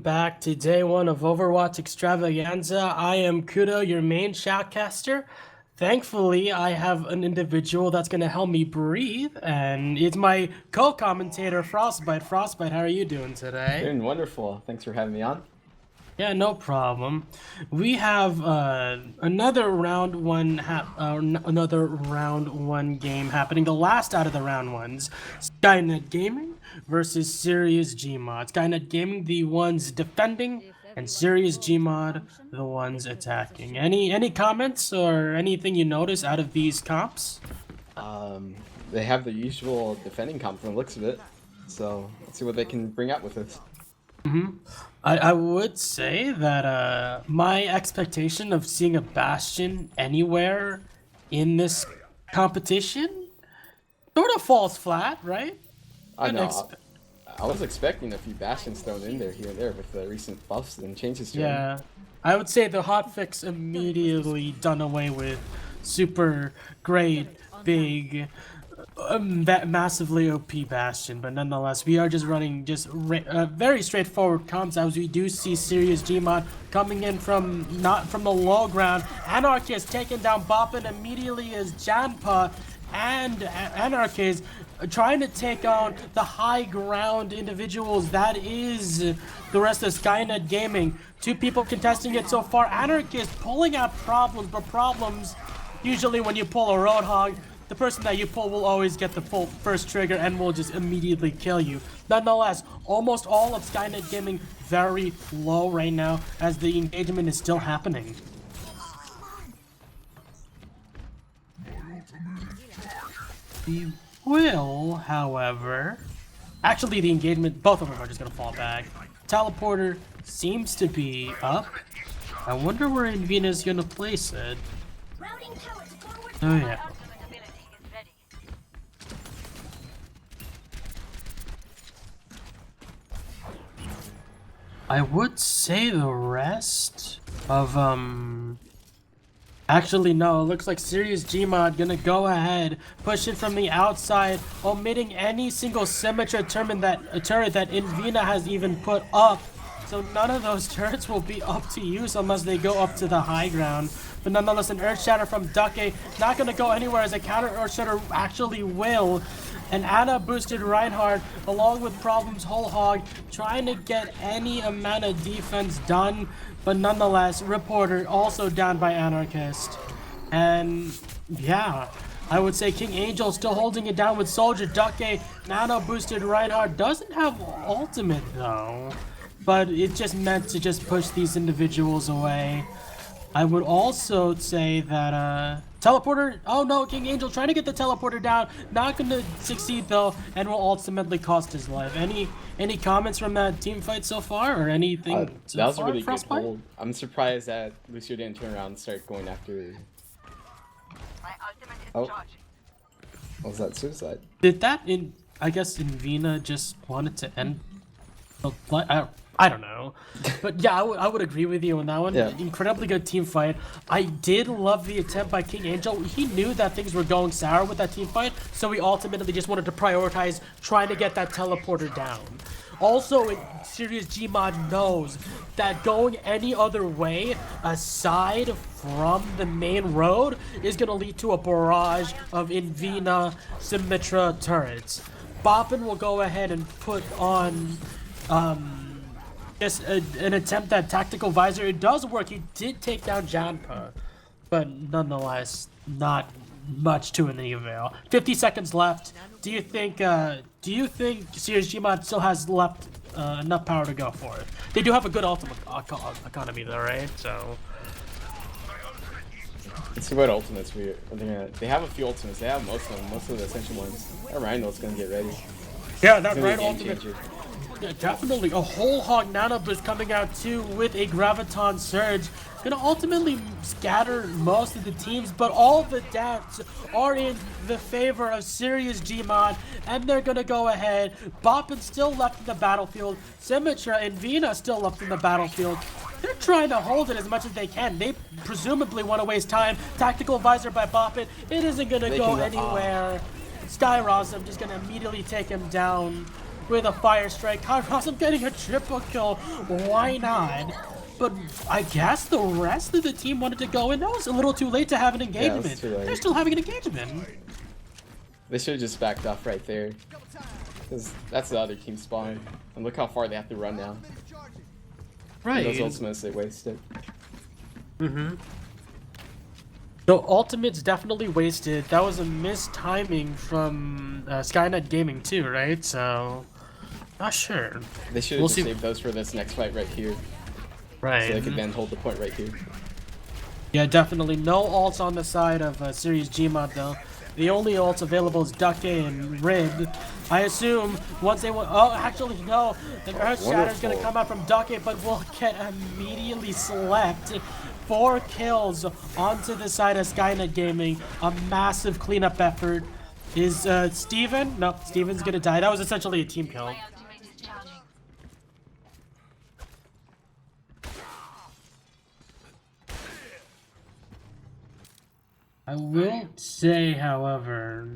back to day one of Overwatch Extravaganza. I am Kudo, your main shoutcaster. Thankfully, I have an individual that's going to help me breathe, and it's my co-commentator, Frostbite. Frostbite, how are you doing today? Doing wonderful. Thanks for having me on. Yeah, no problem. We have another another round one game happening. The last out of the round ones, Skynet Gaming versus Serious GMOD. Skynet Gaming, the ones defending, and Serious GMOD, the ones attacking. Any comments or anything you notice out of these comps? They have the usual defending comp from the looks of it, so let's see what they can bring out with this. I would say that my expectation of seeing a Bastion anywhere in this competition sort of falls flat, right? I know. I was expecting a few Bastions thrown in there here and there with the recent buffs and changes to them. Yeah, I would say the hotfix immediately done away with. Super great, big, massively OP Bastion, but nonetheless, we are just running very straightforward comps as we do see Serious GMOD coming in not from the low ground. Anarchist taking down Boppin immediately as Janpa and Anarchist trying to take on the high ground individuals that is the rest of Skynet Gaming. Two people contesting it so far. Anarchist pulling out problems, but problems usually when you pull a Roadhog, the person that you pull will always get the full first trigger and will just immediately kill you. Nonetheless, almost all of Skynet Gaming very low right now as the engagement is still happening. We will, however... Actually, the engagement, both of them are just going to fall back. Teleporter seems to be up. I wonder where Invina's going to place it. Oh yeah. I would say the rest of, Actually, no, it looks like Serious GMOD gonna go ahead, push it from the outside, omitting any single Symmetra turret that Invina has even put up. So none of those turrets will be up to use unless they go up to the high ground. But nonetheless, an Earth Shatter from Ducky, not gonna go anywhere as a counter Earth Shatter actually will. And Anna boosted Reinhardt along with Problems Whole Hog, trying to get any amount of defense done. But nonetheless, Reporter also down by Anarchist. And yeah, I would say King Angel still holding it down with Soldier. Ducky, Nano boosted Reinhardt, doesn't have ultimate though. But it just meant to just push these individuals away. I would also say that Teleporter, oh no, King Angel trying to get the Teleporter down, not going to succeed though, and will ultimately cost his life. Any comments from that team fight so far, or anything so that was far, a really good Frostbite? hold. I'm surprised that Lucio didn't turn around and start going after... Oh, was that suicide? Did that I guess Invina just wanted to end the fight? I don't know, but yeah, I would agree with you on that one. Yeah. Incredibly good team fight. I did love the attempt by King Angel. He knew that things were going sour with that team fight, so he ultimately just wanted to prioritize trying to get that teleporter down. Also, Serious GMOD knows that going any other way aside from the main road is going to lead to a barrage of Invina Symmetra turrets. Boppin will go ahead and put on just an attempt at Tactical Visor. It does work. He did take down Janpa, but nonetheless, not much to any avail. 50 seconds left. Do you think Serious GMOD still has left enough power to go for it? They do have a good ultimate economy though, right? So Let's see what ultimates they have a few ultimates. They have most of the essential ones. That Rhino's gonna get ready. yeah, that right ultimate. Yeah, definitely. A Whole Hog Nano Boost coming out too with a Graviton Surge. Gonna ultimately scatter most of the teams, but all the deaths are in the favor of Serious GMOD, and they're gonna go ahead. Boppin still left in the battlefield. Symmetra and Vina still left in the battlefield. They're trying to hold it as much as they can. They presumably want to waste time. Tactical Visor by Boppin. It isn't gonna go anywhere. Sky Rossum just gonna immediately take him down. with a fire strike. Kairos getting a triple kill. Why not? But I guess the rest of the team wanted to go in. That was a little too late to have an engagement. Yeah, it was too late. They're still having an engagement. They should have just backed off right there. Because that's the other team spawn. And look how far they have to run now. Right. And those ultimates they wasted. Mm-hmm. The ultimate's definitely wasted. That was a mistiming from Skynet Gaming too, right? So, not sure. They should have saved those for this next fight right here. Right. So they could then hold the point right here. Yeah, definitely. No ults on the side of Series GMOD though. The only ults available is Duck and Rid. I assume once they want. Oh, actually no. The Earth Shatter's gonna come out from Duck, but will get immediately select. 4 kills onto the side of Skynet Gaming. A massive cleanup effort. Is Steven? No, Steven's gonna die. That was essentially a team kill. I will say, however,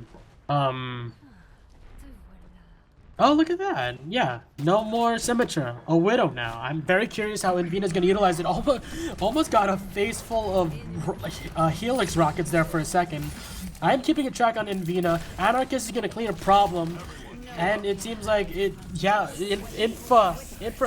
oh, look at that. Yeah, no more Symmetra. A Widow now. I'm very curious how Invina's going to utilize it. Almost got a face full of Helix rockets there for a second. I'm keeping a track on Invina. Anarchist is going to clean a problem. And it seems like Infra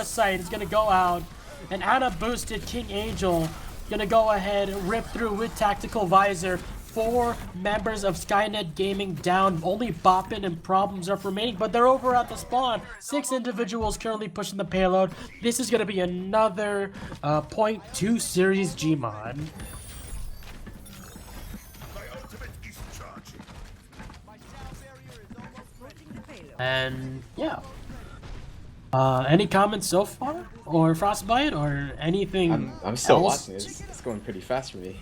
Sight is going to go out. And Ana boosted King Angel. Gonna go ahead, rip through with Tactical Visor. 4 members of Skynet Gaming down. Only Boppin and Problems are remaining, but they're over at the spawn. 6 individuals currently pushing the payload. This is gonna be another point to Series GMOD. And yeah. Any comments so far, or Frostbite, or anything? I'm still else? watching. It's going pretty fast for me.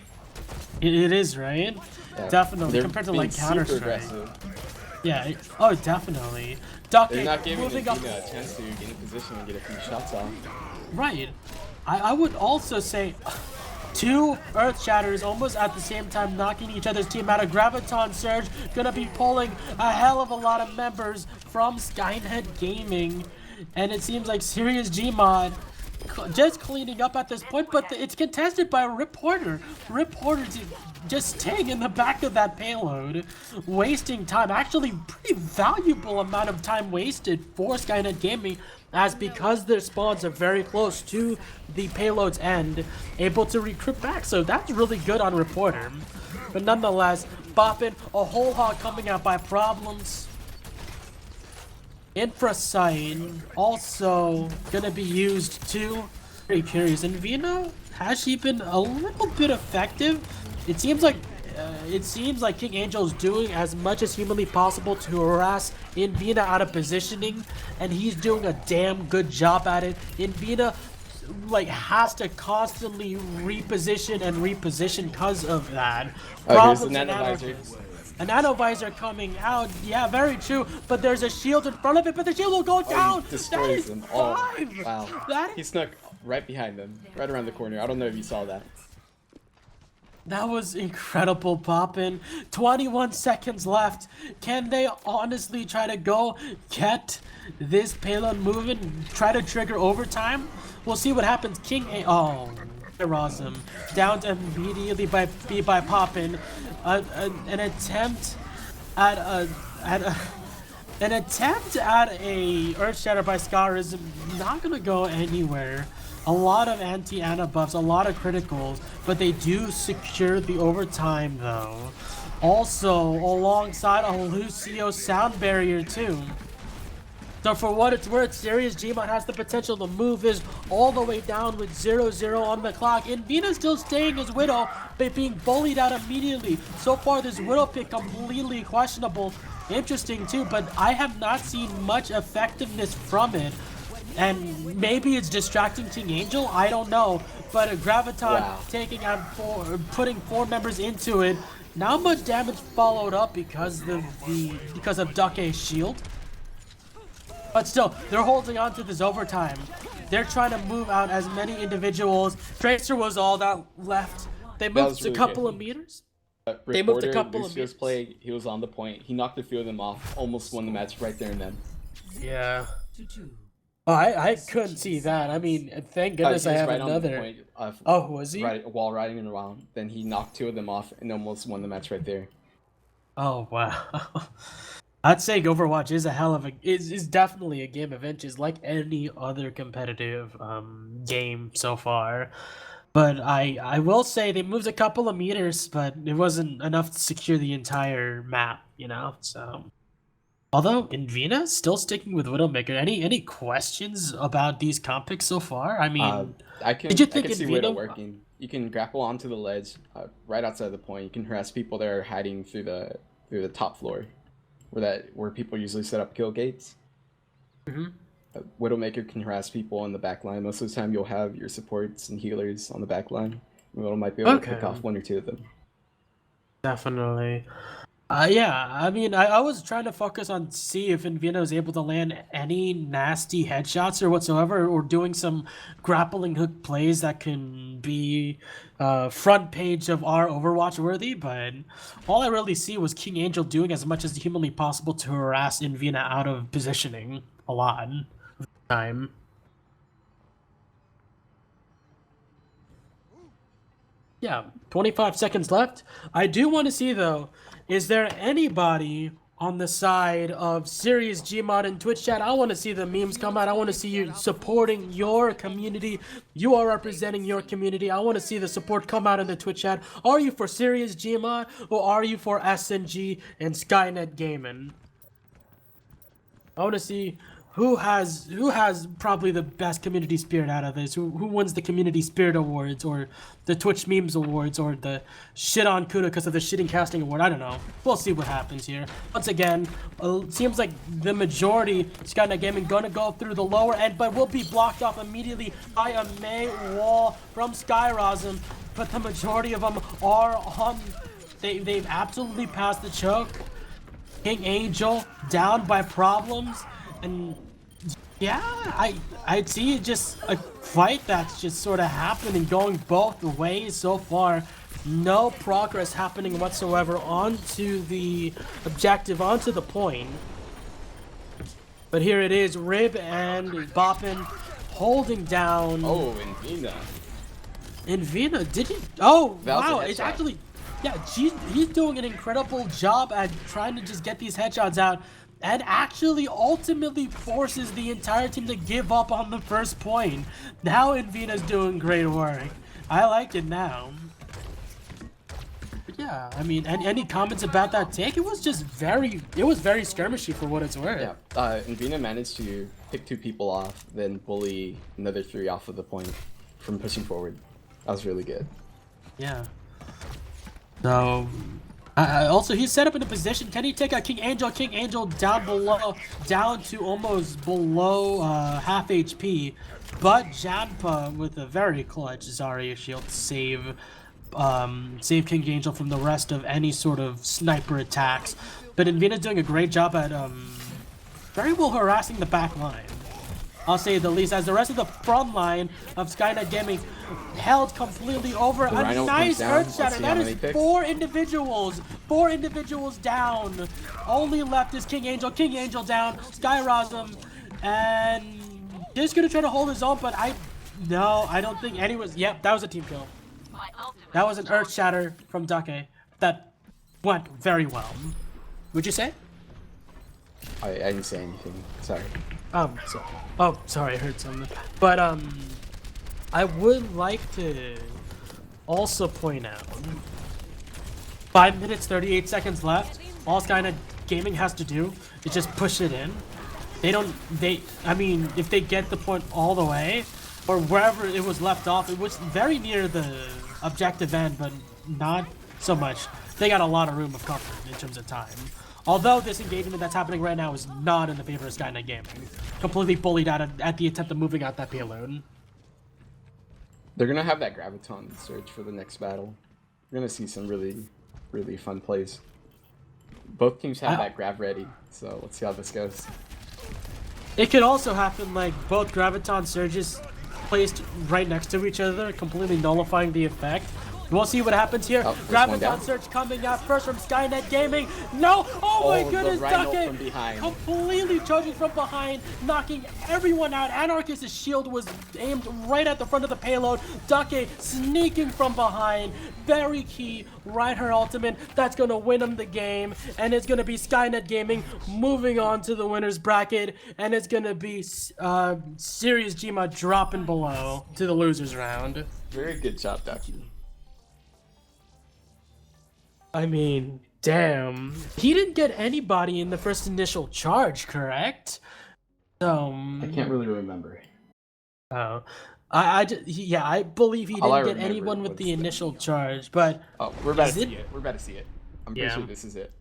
It is, right? Yeah. Definitely, They're compared to being like Counter-Strike. super aggressive. Yeah. Oh, definitely. Duck They're not giving moving up. Invina a chance to get in position and get a few shots off. Right. I would also say 2 Earth Shatters almost at the same time knocking each other's team out. A Graviton Surge gonna be pulling a hell of a lot of members from Skynet Gaming. And it seems like Serious GMOD just cleaning up at this point, but it's contested by Rip Porter. Rip Porter just staying in the back of that payload, wasting time. Actually, pretty valuable amount of time wasted for Skynet Gaming, as because their spawns are very close to the payload's end, able to recruit back. So that's really good on Reporter. But nonetheless, Boppin, a whole hog coming out by Problems. Infra Sight also gonna be used too. Very curious. And Vina, has she been a little bit effective? It seems like King Angel is doing as much as humanly possible to harass Invina out of positioning, and he's doing a damn good job at it. Invina like has to constantly reposition because of that. Oh, here's the nanovisor. A nanovisor coming out, yeah, very true. But there's a shield in front of it, but the shield will go down. He destroys them all. 5. Wow. He snuck right behind them, right around the corner. I don't know if you saw that. That was incredible, Poppin. 21 seconds left. Can they honestly try to go get this payload moving? Try to trigger overtime? We'll see what happens. Oh, Erasm down immediately by Poppin. An attempt at a Earth Shatter by Scar is not gonna go anywhere. A lot of anti-Ana buffs, a lot of criticals, but they do secure the overtime though. Also, alongside a Lucio sound barrier too. So for what it's worth, Serious GMOD has the potential to move this all the way down with 0-0 on the clock. And Vina still staying as Widow, but being bullied out immediately. So far, this Widow pick completely questionable. Interesting too, but I have not seen much effectiveness from it. And maybe it's distracting King Angel, I don't know. But a Graviton taking out putting 4 members into it. Not much damage followed up because of Ducke's shield. But still, they're holding on to this overtime. They're trying to move out as many individuals. Tracer was all that left. They moved a couple of meters. They moved a couple of meters. Play, he was on the point. He knocked a few of them off. Almost won the match right there and then. Yeah. Oh, I couldn't see that. I mean, thank goodness He I was have right on the another. point of Oh, was he? while riding in around. Then he knocked 2 of them off and almost won the match right there. Oh wow. I'd say Overwatch is a hell of a is definitely a game of inches like any other competitive game so far. But I will say they moved a couple of meters, but it wasn't enough to secure the entire map, you know. So although Invina still sticking with Widowmaker, any questions about these comp picks so far? I Uh, mean, I did you can think see Widow Invina? working. You can grapple onto the ledge right outside the point. You can harass people that are hiding through the top floor, where people usually set up kill gates. Mhm. Widowmaker can harass people on the back line. Most of the time, you'll have your supports and healers on the back line. Widow might be able to pick Okay, off 1 or 2 of them. definitely. Yeah, I mean, I was trying to focus on see if Invina was able to land any nasty headshots or whatsoever, or doing some grappling hook plays that can be front page of our Overwatch worthy. But all I really see was King Angel doing as much as humanly possible to harass Invina out of positioning a lot of the time. Yeah, 25 seconds left. I do want to see, though, is there anybody on the side of Serious Gmod and Twitch chat? I want to see the memes come out. I want to see you supporting your community. You are representing your community. I want to see the support come out in the Twitch chat. Are you for Serious Gmod or are you for SNG and Skynet Gaming? I want to see who has probably the best community spirit out of this. Who wins the community spirit awards or the Twitch memes awards or the shit on Kuda because of the shitting casting award? I don't know. We'll see what happens here. Once again, seems like the majority Skynet Gaming gonna go through the lower end, but will be blocked off immediately by a May wall from Skyrosm. But the majority of them are on. They've absolutely passed the choke. King Angel down by problems, and yeah, I see just a fight that's just sort of happening, going both ways so far. No progress happening whatsoever onto the objective, onto the point. But here it is, Rib and Boppin holding down. Oh, Invina. Invina, did he? Oh, wow, a it's headshot. actually. Yeah, he's doing an incredible job at trying to just get these headshots out and actually ultimately forces the entire team to give up on the first point. Now Invina's doing great work. I like it now. But yeah, I mean, any comments about that take? It was very skirmishy for what it's worth. Yeah, Invina managed to pick 2 people off, then bully another 3 off of the point from pushing forward. That was really good. Yeah. So, also he's set up in a position. Can he take a King Angel? King Angel down below, down to almost below half HP. But Jampa with a very clutch Zarya shield to save King Angel from the rest of any sort of sniper attacks. But Invina's doing a great job at very well harassing the back line. I'll say the least, as the rest of the front line of Skynet Gaming held completely over. A nice earth shatter. That is 4 individuals. 4 individuals down. Only left is King Angel. King Angel down. Skyrosm. And just gonna try to hold his own, but I don't think anyone's. Yep, that was a team kill. That was an earth shatter from Dake. That went very well. Would you say? I didn't say anything. Sorry. Sorry, I heard something. But, I would like to also point out 5 minutes, 38 seconds left. All Skynet Gaming has to do is just push it in. I mean, if they get the point all the way, or wherever it was left off, it was very near the objective end, but not so much. They got a lot of room of comfort in terms of time. Although this engagement that's happening right now is not in the favor of Skynet Gaming. Completely bullied out at the attempt of moving out that payload. They're gonna have that Graviton surge for the next battle. We're gonna see some really, really fun plays. Both teams have that Grav ready, so let's see how this goes. It could also happen like both Graviton surges placed right next to each other, completely nullifying the effect. We'll see what happens here. Oh, there's one Graviton down. Surge coming out first from Skynet Gaming. No! Oh my the goodness, Rhino Ducky from behind. completely charging from behind, knocking everyone out. Anarchist's shield was aimed right at the front of the payload. Ducky sneaking from behind. Very key. Right her ultimate. That's going to win him the game. And it's going to be Skynet Gaming moving on to the winner's bracket. And it's going to be Serious GMOD dropping below to the losers round. Very good job, Ducky. I mean, damn. He didn't get anybody in the first initial charge, correct? So... I can't really remember. Oh. I believe he All I didn't get remember anyone with was the the- initial charge, but... Oh, we're about to Is see it? it. We're about to see it. I'm pretty Yeah. sure this is it.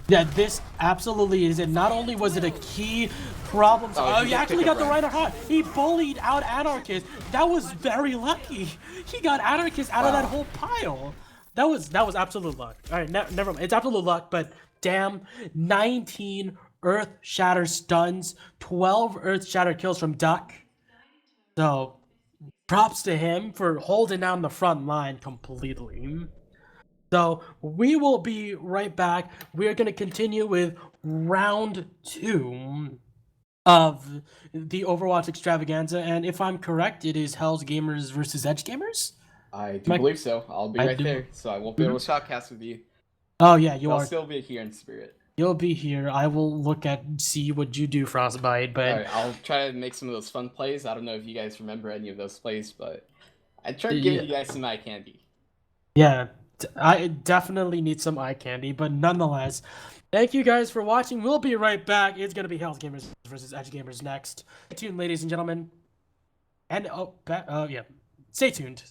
Yeah, this absolutely is it. Not only was it a key problem... Oh, he he actually picked got up the Ryan. Rhino hot. He bullied out Anarchist. That was very lucky. He got Anarchist out of that whole pile. That was absolute luck. All right, never mind. It's absolute luck, but damn, 19 Earth Shatter stuns, 12 Earth Shatter kills from Duck. So, props to him for holding down the front line completely. So, we will be right back. We're going to continue with round 2 of the Overwatch Extravaganza. And if I'm correct, it is Hell's Gamers versus Edge Gamers? I do believe so. I'll be I right do. there, so I won't be able to shotcast with you. Oh, yeah, you I'll are. still be here in spirit. You'll be here. I will see what you do, Frostbite, but... Alright, I'll try to make some of those fun plays. I don't know if you guys remember any of those plays, but I tried to give you guys some eye candy. Yeah, I definitely need some eye candy, but nonetheless, thank you guys for watching. We'll be right back. It's going to be Hell's Gamers versus Edge Gamers next. Stay tuned, ladies and gentlemen. And, yeah, stay tuned.